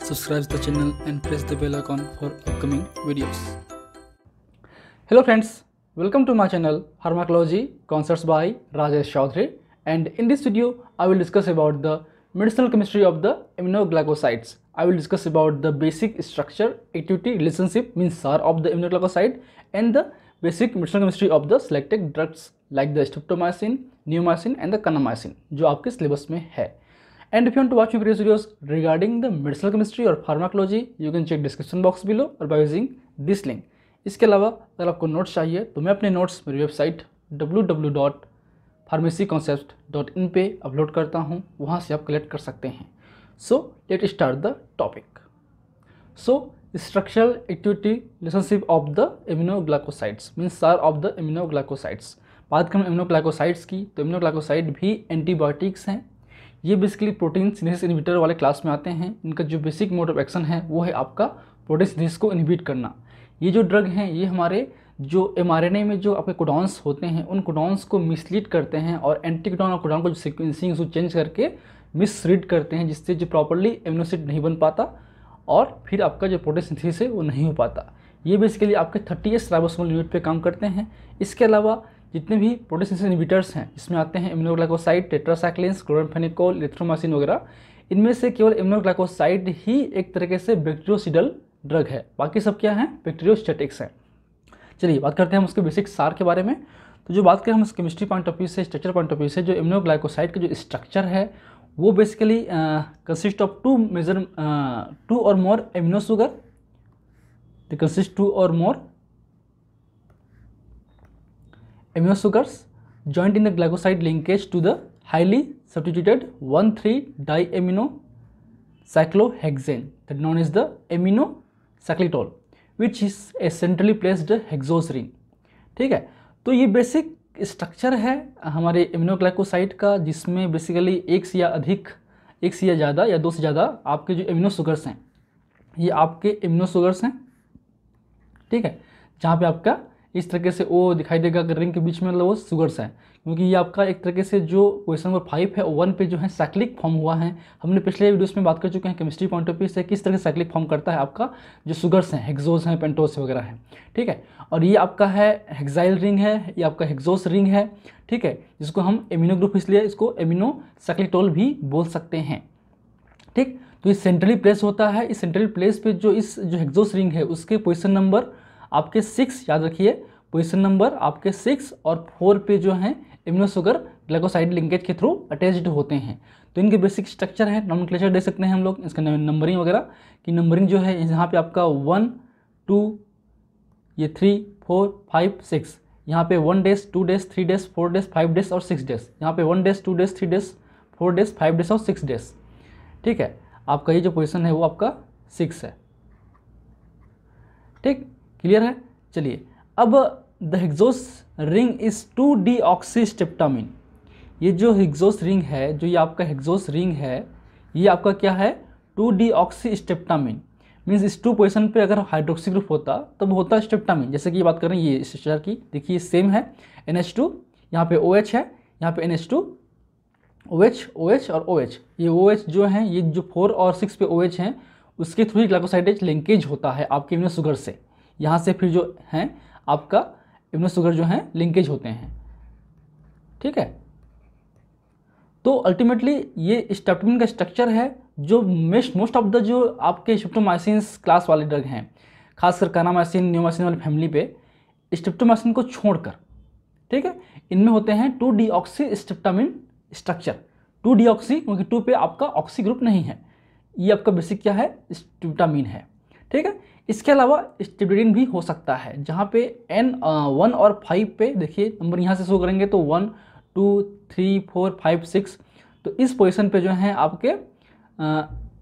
subscribe the channel and press the bell icon for upcoming videos. Hello friends, welcome to my channel Pharmacology Concepts by Rajesh Chaudhary, and in this video I will discuss about the medicinal chemistry of the aminoglycosides. I will discuss about the basic structure, activity, relationship means SAR of the aminoglycoside and the basic medicinal chemistry of the selected drugs like the streptomycin, neomycin and the kanamycin जो आपके syllabus में है. And if you want to watch my previous videos regarding the medicinal chemistry or pharmacology, you can check description box below or by using this link. इसके अलावा अगर आपको notes चाहिए तो मैं अपने नोट्स मेरी वेबसाइट www.pharmacyconcept.in पे अपलोड करता हूँ, वहाँ से आप कलेक्ट कर सकते हैं. So let start the topic. So structural activity relationship of the aminoglycosides means SAR of the aminoglycosides. बात करें aminoglycosides की तो aminoglycoside भी एंटीबायोटिक्स हैं. ये बेसिकली प्रोटीन सिंथेसिस इनहिबिटर वाले क्लास में आते हैं. इनका जो बेसिक मोड ऑफ एक्शन है वो है आपका प्रोटीन सिंथेसिस को इनहिबिट करना. ये जो ड्रग हैं ये हमारे जो mRNA में जो आपके कोडॉन्स होते हैं उन कोडॉन्स को मिसलीड करते हैं और एंटी कोडॉन और कोडॉन को जो सीक्वेंसिंग उसको चेंज करके मिसरीड करते हैं, जिससे जो प्रॉपर्ली एमिनो एसिड नहीं बन पाता और फिर आपका जो प्रोटीन सिंथेसिस है वो नहीं हो पाता. ये बेसिकली आपके 30S राइबोसोमल यूनिट पे काम करते हैं. इसके अलावा जितने भी प्रोटीन सिंथेसिस इनहिबिटर्स हैं इसमें आते हैं एमिनोग्लाइकोसाइड, टेट्रासाइक्लिन्स, क्लोराम्फेनिकोल, इरिथ्रोमाइसिन वगैरह. इनमें से केवल एमिनोग्लाइकोसाइड ही एक तरीके से बैक्टीरियोसिडल ड्रग है, बाकी सब क्या है बैक्टीरियोस्टैटिक्स है. चलिए बात करते हैं हम उसके बेसिक सार के बारे में. तो जो बात करें हम केमिस्ट्री पॉइंट ऑफ व्यू से, स्ट्रक्चर पॉइंट ऑफ व्यू से, जो एमिनोग्लाइकोसाइड का जो स्ट्रक्चर है वो बेसिकली कंसिस्ट ऑफ टू और more amino sugar. They consist 2 or more amino sugars joined in the glycoside linkage to the highly substituted 1,3-diaminocyclohexane that known as the aminocyclitol, which is a centrally placed hexose ring. ठीक है, तो ये basic structure है हमारे aminoglycoside का, जिसमें basically एक से या ज़्यादा या 2 से ज़्यादा आपके जो एमिनो शुगर्स हैं ये आपके एमिनो शुगर्स हैं. ठीक है, जहाँ पे आपका इस तरीके से ओ दिखाई देगा अगर रिंग के बीच में, मतलब वो शुगर्स हैं, क्योंकि ये आपका एक तरीके से जो क्वेश्चन नंबर 5 है 1 पे जो है साइक्लिक फॉर्म हुआ है. हमने पिछले वीडियोस में बात कर चुके हैं केमिस्ट्री पॉइंट ऑफ व्यू से किस तरह से साइक्लिक फॉर्म करता है आपका जो शुगर्स हैं, हेक्सोज हैं, पेंटोज वगैरह हैं. ठीक है, और ये आपका है हेक्साइल रिंग है, ये आपका हेक्सोस रिंग है. ठीक है, जिसको हम एमिनो ग्रुप इसलिए इसको एमिनोसाइक्लिटोल भी बोल सकते हैं. ठीक, तो ये सेंट्रली प्लेस होता है. इस सेंट्रल प्लेस पे जो इस जो हेक्सोस रिंग है उसके पोजीशन नंबर आपके 6, याद रखिए पोजीशन नंबर आपके 6 और 4 पे जो हैं एमिनो शुगर ग्लाइकोसाइड लिंकेज के थ्रू अटैच्ड होते हैं. तो इनके बेसिक स्ट्रक्चर है, नॉमेनक्लेचर दे सकते हैं हम लोग, इसका नंबरिंग वगैरह की. नंबरिंग जो है यहाँ पे आपका 1, 2, ये 3, 4, 5, 6, यहाँ पे 1 days, 2 days, 3 days, 4 days, 5 days और 6 days. यहाँ पे 1 days, 2 days, 3 days, 4 days, 5 days और 6 days. ठीक है, आपका ये जो पोजीशन है वो आपका 6 है. ठीक, क्लियर है. चलिए अब the hexose ring is 2-deoxystreptamine. ये जो हेक्सोस रिंग है, जो ये आपका हेक्सोस रिंग है, ये आपका क्या है 2-deoxystreptamine. मीन्स इस 2 पोजीशन पे अगर हाइड्रोक्सी ग्रुप होता तब होता स्ट्रेप्टामिन. जैसे कि ये बात कर रहे हैं ये स्ट्रक्चर की, देखिए सेम है. NH2 यहाँ पे OH है, यहाँ पे NH2 OH OH और OH. ये OH जो हैं ये जो 4 और 6 पे OH हैं उसके थ्रू ही ग्लाइकोसाइडेज लिंकेज होता है आपके इम्यूनो शुगर से. यहाँ से फिर जो हैं आपका इम्यूनो शुगर जो हैं लिंकेज होते हैं. ठीक है, तो अल्टीमेटली ये स्ट्रेप्टामिन का स्ट्रक्चर है जो मोस्ट ऑफ द जो आपके स्ट्रेप्टोमाइसिन्स क्लास वाले ड्रग हैं, खासकर कानामाइसिन, नियोमाइसिन वाली फैमिली पे स्ट्रेप्टोमाइसिन को छोड़कर. ठीक है, इनमें होते हैं 2-deoxystreptamine स्ट्रक्चर. 2-deoxy क्योंकि 2 पे आपका ऑक्सी ग्रुप नहीं है. ये आपका बेसिक क्या है स्ट्रेप्टामिन है. ठीक है, इसके अलावा स्ट्रेप्टोडिन भी हो सकता है, जहाँ पे N1 और 5 पे देखिए नंबर यहाँ से शो करेंगे तो 1, 2, 3, 4, 5, 6. तो इस पोजीशन पे जो है आपके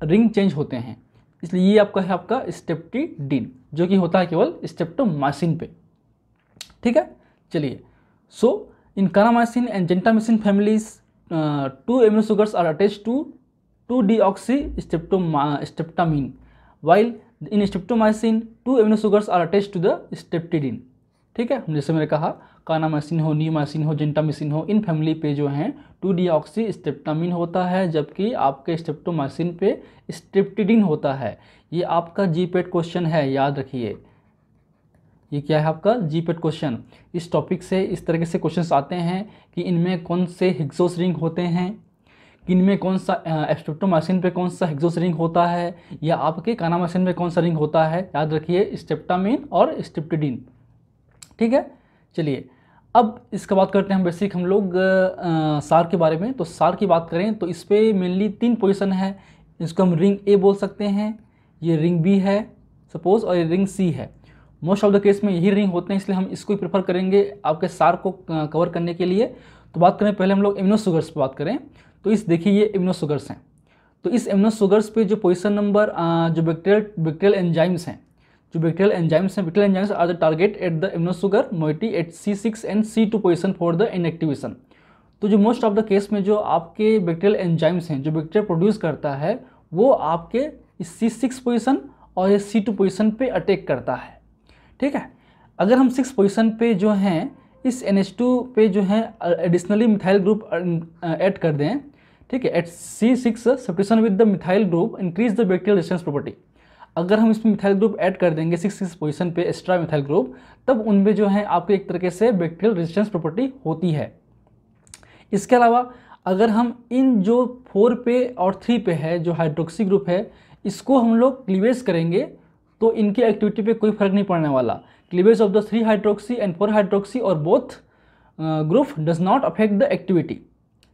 रिंग चेंज होते हैं, इसलिए ये आपका है आपका स्ट्रेप्टोडिन जो कि होता है केवल स्ट्रेप्टोमाइसिन पे. ठीक है, चलिए. So in kanamycin and gentamicin families 2 amino sugars are attached to 2-deoxystreptamine while in streptomycin 2 amino sugars are attached to the streptidin. ठीक है, जैसे मैंने कहा कानामाइसिन हो, नियोमाइसिन हो, जेंटामिसिन हो, इन फैमिली पे जो हैं 2-डीऑक्सी स्ट्रेप्टामिन होता है, जबकि आपके स्ट्रेप्टोमाइसिन पे स्ट्रेप्टिडिन होता है। ये आपका जीपेट क्वेश्चन है, याद रखिए। ये क्या है आपका जीपेट क्वेश्चन। इस टॉपिक से इस तरीके से क्वेश्चंस आते हैं कि इनमें कौन से हिग्जोस रिंग होते हैं, इनमें कौन सा स्ट्रेप्टोमाइसिन पे कौन सा हिग्जोस रिंग होता है, या आपके कानामाइसिन में कौन सा रिंग होता है। याद रखिए स्ट्रेप्टामिन और स्ट्रेप्टिडिन। ठीक है, चलिए अब इसका बात करते हैं हम बेसिक हम लोग सार के बारे में। तो सार की बात करें तो इस पर मेनली 3 पोजीशन है। इसको हम रिंग ए बोल सकते हैं, ये रिंग बी है सपोज, और ये रिंग सी है। मोस्ट ऑफ द केस में यही रिंग होते हैं, इसलिए हम इसको ही प्रेफर करेंगे आपके सार को कवर करने के लिए। तो बात करें पहले हम लोग इम्यूनो शुगर्स पर बात करें तो इस देखिए ये इम्यूनो शुगर्स हैं। तो इस इम्यूनो शुगर्स पे जो पोजीशन नंबर जो बैक्टीरियल एंजाइम्स हैं, bacterial enzymes are the target at the immuno sugar moiety at C6 and C2 position for the inactivation. तो जो मोस्ट ऑफ द केस में जो आपके बैक्टीरियल एंजाइम्स हैं, जो बैक्टीरिया प्रोड्यूस करता है, वो आपके इस C6 पोजीशन और ये C2 पोजीशन पे अटैक करता है। ठीक है, अगर हम 6 पोजीशन पे जो हैं इस NH2 पे जो है एडिशनली मिथाइल ग्रुप ऐड कर दें, ठीक है, at C6 substitution with the methyl group increase the bacterial resistance property. अगर हम इसमें मिथाइल ग्रुप ऐड कर देंगे 6 पोजीशन पे एक्स्ट्रा मिथाइल ग्रुप, तब उनमें जो है आपके एक तरीके से बैक्टीरियल रेजिस्टेंस प्रॉपर्टी होती है। इसके अलावा अगर हम इन जो 4 पे और 3 पे है जो हाइड्रोक्सी ग्रुप है, इसको हम लोग क्लीवेज करेंगे तो इनकी एक्टिविटी पे कोई फर्क नहीं पड़ने वाला। Cleavage of the 3 hydroxy and 4 hydroxy और both group does not affect the activity.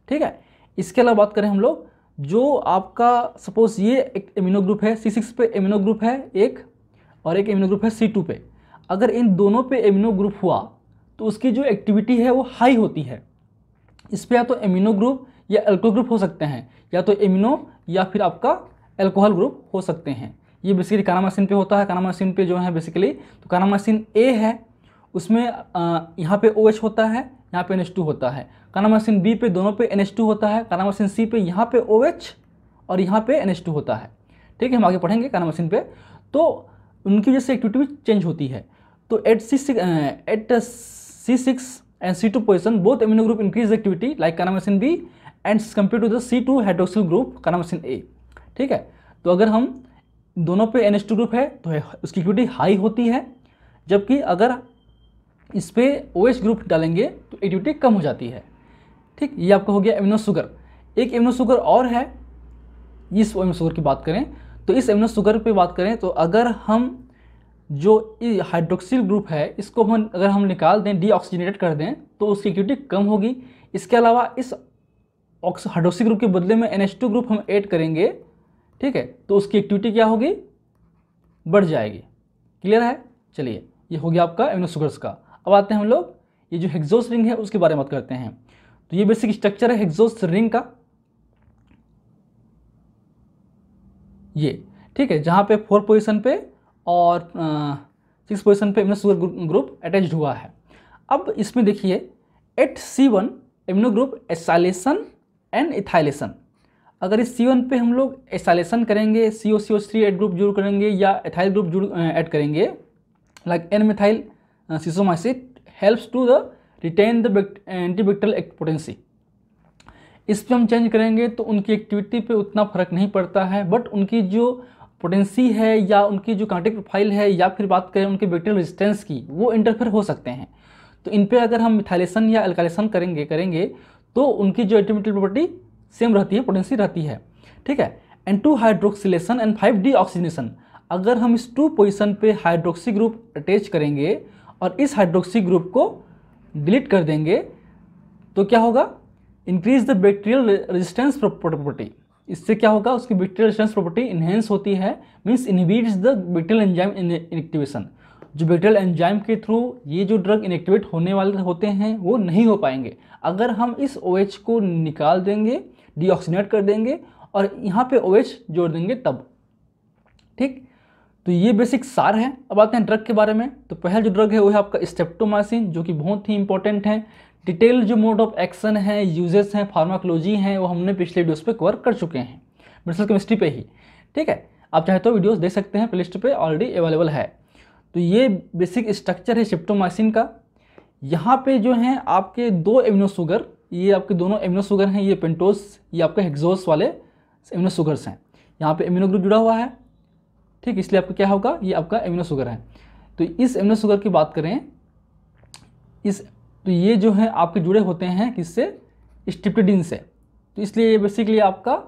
ठीक है, इसके अलावा बात करें हम लोग जो आपका सपोज ये एक एमिनो ग्रुप है C6 पे एमिनो ग्रुप है एक, और एक एमिनो ग्रुप है C2 पे। अगर इन दोनों पे एमिनो ग्रुप हुआ तो उसकी जो एक्टिविटी है वो हाई होती है। इस पे या तो एमिनो ग्रुप या अल्कोहल ग्रुप हो सकते हैं, या तो एमिनो या फिर आपका अल्कोहल ग्रुप हो सकते हैं। ये बेसिकली कानामाइसिन पे होता है। कानामाइसिन पे जो है बेसिकली तो कानामाइसिन ए है, उसमें यहाँ पे OH होता है, यहाँ पे NH2 होता है। कानामाइसिन बी पे दोनों पे NH2 होता है। कानामाइसिन सी पे यहाँ पे OH और यहाँ पे NH2 होता है। ठीक है, हम आगे पढ़ेंगे कानामाइसिन पे। तो उनकी वजह से एक्टिविटी भी चेंज होती है। तो at C6 and C2 position both amino group increase activity like kanamycin B and compare to the C2 hydroxyl group kanamycin A. ठीक है, तो अगर हम दोनों पे NH2 ग्रुप है तो उसकी एक्टिविटी हाई होती है, जबकि अगर इस पे OH ग्रुप डालेंगे तो एक्टिविटी कम हो जाती है। ठीक, ये आपका हो गया एमिनो शुगर। एक एमिनो शुगर और है, इस एमिनो शुगर की बात करें तो इस एमिनो शुगर पे बात करें तो अगर हम जो हाइड्रोक्सिल ग्रुप है इसको हम अगर हम निकाल दें, डीऑक्सीजनेटेड कर दें, तो उसकी एक्टिविटी कम होगी। इसके अलावा इस हाइड्रोक्सिल ग्रुप के बदले में NH2 ग्रुप हम ऐड करेंगे, ठीक है, तो उसकी एक्टिविटी क्या होगी, बढ़ जाएगी। क्लियर है। चलिए, ये हो गया आपका एमिनो शुगर्स का। अब आते हैं हम लोग ये जो हेक्सोस रिंग है उसके बारे में बात करते हैं। तो ये बेसिक स्ट्रक्चर है हेक्सोस रिंग का, ये ठीक है, जहाँ पे 4 पोजीशन पे और 6 पोजीशन पे एमिनो शुगर ग्रुप अटैच्ड हुआ है। अब इसमें देखिए at C1 amino group acylation and ethylation. अगर इस C1 पे हम लोग एसाइलेशन करेंगे, COCH3 ऐड ग्रुप जुड़ करेंगे या एथाइल ग्रुप जुड़ ऐड करेंगे like N-methyl sisomicin helps to the retain the antibacterial potency. इस पर हम चेंज करेंगे तो उनकी एक्टिविटी पे उतना फर्क नहीं पड़ता है, बट उनकी जो पोटेंसी है या उनकी जो काइनेटिक प्रोफाइल है या फिर बात करें उनके बैक्टीरियल रेजिस्टेंस की, वो इंटरफेयर हो सकते हैं। तो इन पे अगर हम मिथाइलेशन या अल्काइलेशन करेंगे तो उनकी जो एंटीबैक्टीरियल प्रॉपर्टी सेम रहती है, पोटेंसी रहती है। ठीक है, N2 hydroxylation and 5D oxygenation. अगर हम इस 2 पोजीशन पे हाइड्रोक्सी ग्रुप अटैच करेंगे और इस हाइड्रोक्सी ग्रुप को डिलीट कर देंगे तो क्या होगा, increase the bacterial resistance property. इससे क्या होगा, उसकी बैक्टीरियल रेजिस्टेंस प्रॉपर्टी इनहेंस होती है, means inhibits the bacterial enzyme inactivation. जो बैक्टीरियल एंजाइम के थ्रू ये जो ड्रग इनएक्टिवेट होने वाले होते हैं वो नहीं हो पाएंगे। अगर हम इस OH को निकाल देंगे, डीऑक्सीजनेट कर देंगे और यहाँ पे OH जोड़ देंगे तब। ठीक, तो ये बेसिक सार है। अब आते हैं ड्रग के बारे में। तो पहला जो ड्रग है वो है आपका स्ट्रेप्टोमाइसिन, जो कि बहुत ही इंपॉर्टेंट है। डिटेल जो मोड ऑफ एक्शन है, यूजेस हैं, फार्माकोलॉजी हैं, वो हमने पिछले वीडियोस पे कवर कर चुके हैं, मेडिसिनल केमिस्ट्री पे ही। ठीक है, आप चाहे तो वीडियोस देख सकते हैं, प्लेलिस्ट पे ऑलरेडी अवेलेबल है। तो ये बेसिक स्ट्रक्चर है स्ट्रेप्टोमाइसिन का। यहाँ पे जो हैं आपके 2 एमिनो शुगर, ये आपके दोनों एमिनो शुगर हैं, ये पेंटोस, ये आपके हेक्सोस वाले एमिनो शुगर्स हैं। यहाँ पे एमिनो ग्रुप जुड़ा हुआ है, ठीक, इसलिए आपका क्या होगा, ये आपका एमिनो शुगर है। तो इस एमिनो शुगर की बात करें, तो ये जो है आपके जुड़े होते हैं किससे, स्ट्रिप्टोडीन से। तो इसलिए ये बेसिकली आपका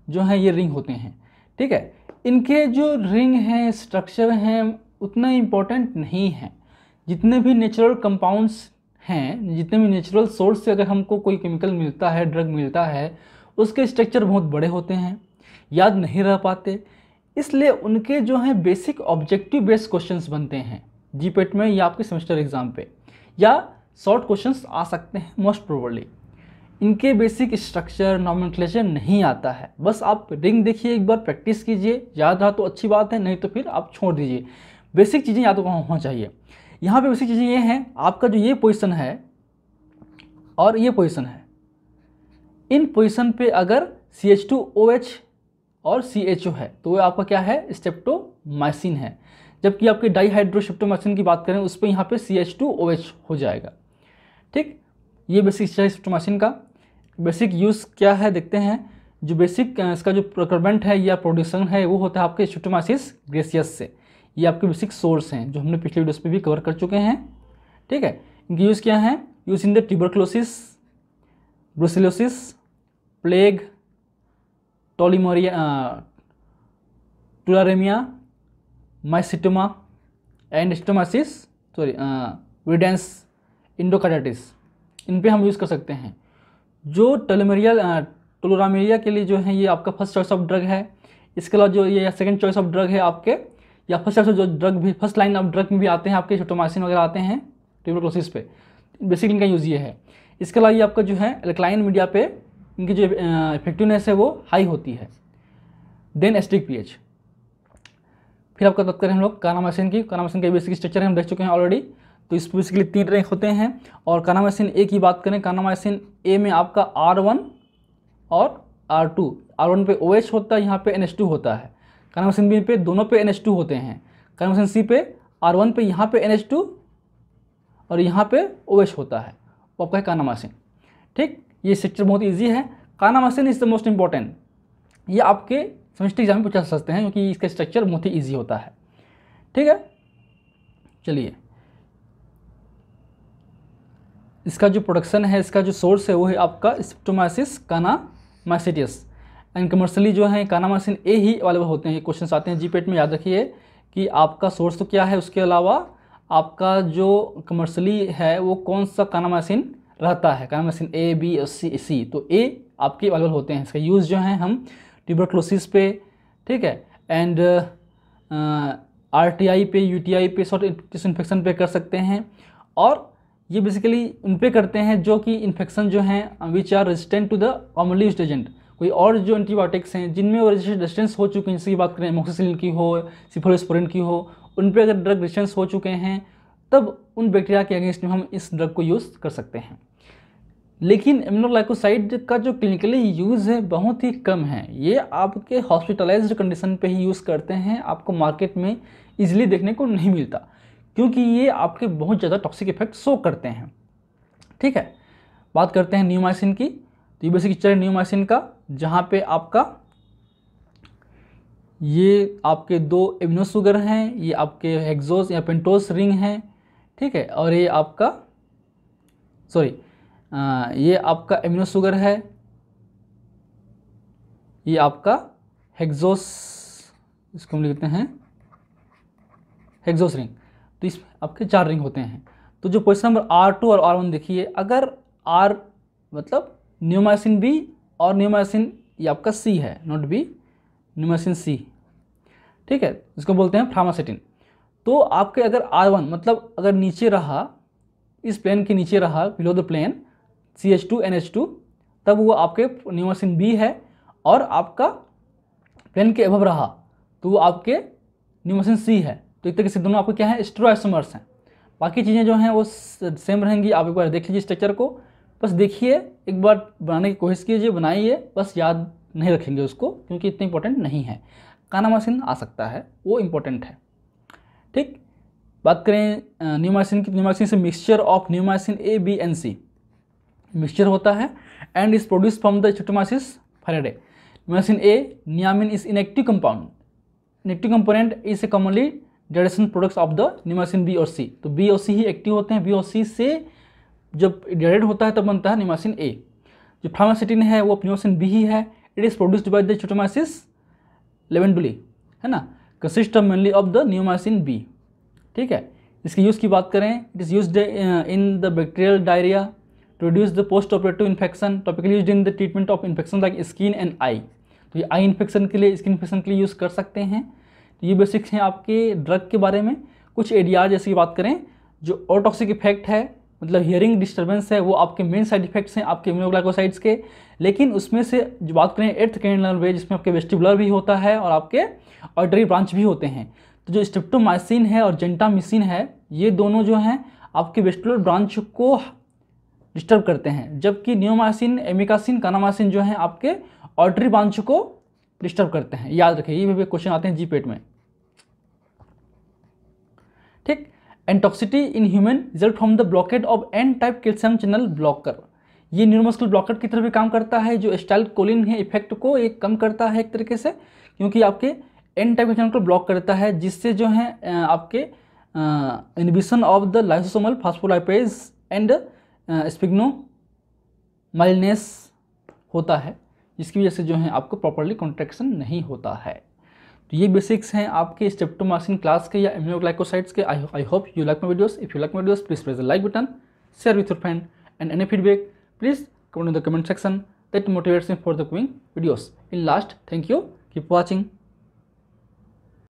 जो है ये रिंग होते हैं, ठीक है। इनके जो रिंग हैं, स्ट्रक्चर हैं, उतना इम्पोर्टेंट नहीं है। जितने भी नेचुरल कंपाउंड्स हैं, जितने भी नेचुरल सोर्स से अगर हमको कोई केमिकल मिलता है, ड्रग मिलता है, उसके स्ट्रक्चर बहुत बड़े होते हैं, याद नहीं रह पाते, इसलिए उनके जो हैं बेसिक ऑब्जेक्टिव बेस्ड क्वेश्चंस बनते हैं जीपेट में या आपके सेमेस्टर एग्जाम पे, या शॉर्ट क्वेश्चंस आ सकते हैं मोस्ट प्रोबेबली। इनके बेसिक स्ट्रक्चर, नॉमेनक्लेचर नहीं आता है। बस आप रिंग देखिए, एक बार प्रैक्टिस कीजिए, याद रहा तो अच्छी बात है, नहीं तो फिर आप छोड़ दीजिए। बेसिक चीज़ें याद होना चाहिए। यहाँ पे बेसिक चीज़ें ये हैं, आपका जो ये पोजीशन है और ये पोजीशन है, इन पोजीशन पे अगर CH2OH और CHO है तो वो आपका क्या है, स्ट्रेप्टोमाइसिन है। जबकि आपके डाईहाइड्रोस्ट्रेप्टोमाइसिन की बात करें, उस पर यहाँ पे CH2OH हो जाएगा, ठीक। ये बेसिक स्ट्रेप्टोमाइसिन का बेसिक यूज़ क्या है देखते हैं। जो बेसिक इसका जो प्रोक्योरमेंट है या प्रोड्यूसन है वो होता है आपके स्ट्रेप्टोमाइसिस ग्रेसियस से। ये आपके बेसिक सोर्स हैं जो हमने पिछले वीडियोस पे भी कवर कर चुके हैं, ठीक है। इनकी यूज़ क्या है, use in the tuberculosis, brucellosis, plague, tularemia, mycetoma and stomasis, viridans endocarditis, इन पे हम यूज़ कर सकते हैं। जो टोलोरामेरिया के लिए जो है ये आपका फर्स्ट चॉइस ऑफ ड्रग है। इसके अलावा जो ये सेकंड चॉइस ऑफ ड्रग है आपके, या फर्स्ट चॉइस जो ड्रग भी, फर्स्ट लाइन ऑफ ड्रग में भी आते हैं आपके, स्ट्रेप्टोमाइसिन वगैरह आते हैं ट्यूबरक्लोसिस पे, बेसिकली इनका यूज़ ये है। इसके अलावा ये आपका जो है एल्कलाइन मीडिया पे इनकी जो इफेक्टिवनेस है वो हाई होती है। Then acidic pH. फिर आपका बात करें हम लोग कानामाइसिन की। कानामाइसिन का बेसिक स्ट्रक्चर हम देख चुके हैं ऑलरेडी। तो इस बेसिकली 3 रैंक होते हैं। और कानामाइसिन ए की बात करें, कानामाइसिन ए में आपका R1 और R2, R1 पे OH होता है, यहाँ पे NH2 होता है। कानामाइसिन बी पे दोनों पे NH2 होते हैं। कानामाइसिन सी पे R1 पे यहाँ पे NH2 और यहाँ पे OH होता है, वो आपका है कानामाइसिन, ठीक। ये स्ट्रक्चर बहुत ईजी है। Kanamycin is the most important, ये आपके सेमेस्टर एग्जाम में पूछा सकते हैं क्योंकि इसका स्ट्रक्चर बहुत ही ईजी होता है, ठीक है। चलिए, इसका जो प्रोडक्शन है, इसका जो सोर्स है वो है आपका स्ट्रेप्टोमाइसिस कानामाइसिटिस। एंड कमर्शियली जो है कानामाइसिन ए ही अवेलेबल होते हैं। ये क्वेश्चन आते हैं जीपेट में, याद रखिए कि आपका सोर्स तो क्या है, उसके अलावा आपका जो कमर्शियली है वो कौन सा कानामाइसिन रहता है, कानामाइसिन ए, बी और सी। तो ए आपके अवेलेबल होते हैं। इसका यूज़ जो है हम ट्यूबरक्लोसिस पे, ठीक है, एंड RTI पे, UTI पे, शॉर्ट इन्फेक्शन पे कर सकते हैं। और ये बेसिकली उन पे करते हैं जो कि इन्फेक्शन जो हैं which are resistant to the commonly used agent. कोई और जो एंटीबायोटिक्स हैं जिनमें वो रेजिस्टेंस हो चुके हैं, जैसे की बात करें एमोक्सिसिलिन की हो, सिफलोस्पोरिन की हो, उन पे अगर ड्रग रेजिस्टेंस हो चुके हैं तब उन बैक्टीरिया के अगेंस्ट में हम इस ड्रग को यूज़ कर सकते हैं। लेकिन एमिनोग्लाइकोसाइड का जो क्लिनिकली यूज़ है बहुत ही कम है। ये आपके हॉस्पिटलाइज्ड कंडीशन पे ही यूज़ करते हैं, आपको मार्केट में इजीली देखने को नहीं मिलता क्योंकि ये आपके बहुत ज़्यादा टॉक्सिक इफेक्ट शो करते हैं, ठीक है। बात करते हैं नियोमाइसिन की। तो ये बेसिक स्ट्रक्चर है नियोमाइसिन का, जहाँ पे आपका ये आपके 2 एमिनो शुगर हैं, ये आपके हेक्सोस या पेंटोस रिंग हैं, ठीक है। और ये आपका ये आपका एमिनो शुगर है, ये आपका हेक्सोस, इसको हम लिखते हैं हेक्सोस रिंग। तो इस आपके 4 रिंग होते हैं। तो जो क्वेश्चन नंबर R2 और R1 देखिए, अगर R मतलब नियोमाइसिन बी और नियोमाइसिन ये आपका C है, नॉट बी, नियोमाइसिन C, ठीक है, इसको बोलते हैं फ्रामासेटिन। तो आपके अगर R1 मतलब अगर नीचे रहा, इस प्लेन के नीचे रहा, below the plane CH2 NH2, तब वो आपके नियोमाइसिन बी है। और आपका प्लेन के अबव रहा तो वो आपके नियोमाइसिन C है। तो एक तरीके से दोनों आपके क्या है, स्टेरोआइसोमर्स हैं। बाकी चीज़ें जो हैं वो सेम रहेंगी। आप एक बार देख लीजिए स्ट्रक्चर को, बस देखिए, एक बार बनाने की कोशिश कीजिए, बनाइए, बस याद नहीं रखेंगे उसको क्योंकि इतना इंपॉर्टेंट नहीं है। कानामाइसिन आ सकता है, वो इम्पोर्टेंट है, ठीक। बात करें नियोमाइसिन की, नियोमाइसिन से mixture of neomycin A, B and C mixture होता है and is produce from the streptomyces fradiae. Neomycin A, neamine is inactive compound, inactive component is a commonly digestion products of the neomycin B और C. तो B और सी ही active होते हैं, B और सी से जब डिवाइड होता है तब बनता है नियोमाइसिन ए। जो फ्लामासिटिन है वो नियोमाइसिन बी ही है। It is produced by the streptomyces lavendulae, है ना, consist of mainly of the neomycin B. ठीक है, इसके यूज़ की बात करें, it is used in the bacterial diarrhoea to reduce the post operative infection, topically used in the treatment of infection like skin and eye. तो ये eye infection के लिए, स्किन इन्फेक्शन के लिए यूज़ कर सकते हैं। तो ये बेसिक्स हैं आपके ड्रग के बारे में। कुछ एरिया जैसे कि बात करें, जो ओटॉक्सिक इफेक्ट है, मतलब हियरिंग डिस्टर्बेंस है, वो आपके मेन साइड इफेक्ट्स हैं आपके इम्यूनोग्लाइकोसाइड्स के। लेकिन उसमें से जो बात करें 8th कैंडिनल वे, जिसमें आपके वेस्टिबुलर भी होता है और आपके ऑडिटरी ब्रांच भी होते हैं। तो जो स्ट्रेप्टोमाइसिन है और जेंटामिसिन है, ये दोनों जो हैं आपके वेस्टिबुलर ब्रांच को डिस्टर्ब करते हैं, जबकि नियोमाइसिन, एमिकासिन, कानामाइसिन जो हैं आपके ऑडिटरी ब्रांच को डिस्टर्ब करते हैं। याद रखिए, ये भी क्वेश्चन आते हैं जीपेट में। ठीक, ototoxicity in human result from the blockade of N type calcium channel blocker. ये न्यूरोमस्कुलर ब्लॉकर की तरह भी काम करता है, जो एसिटाइलकोलिन है इफेक्ट को एक कम करता है एक तरीके से, क्योंकि आपके एन टाइप के चैनल को ब्लॉक करता है, जिससे जो है आपके inhibition of the lysosomal phospholipase and sphingomyelinase होता है, जिसकी वजह से जो है आपको प्रॉपर्ली कॉन्ट्रैक्शन नहीं होता है। तो ये बेसिक्स हैं आपके स्ट्रेप्टोमाइसिन क्लास के या इम्यूनोग्लाइकोसाइड्स के। I hope you like my videos. If you like my videos, please press the like button, share with your friend, and any feedback please comment in the comment section. That motivates me for the coming videos. In last, thank you, keep watching.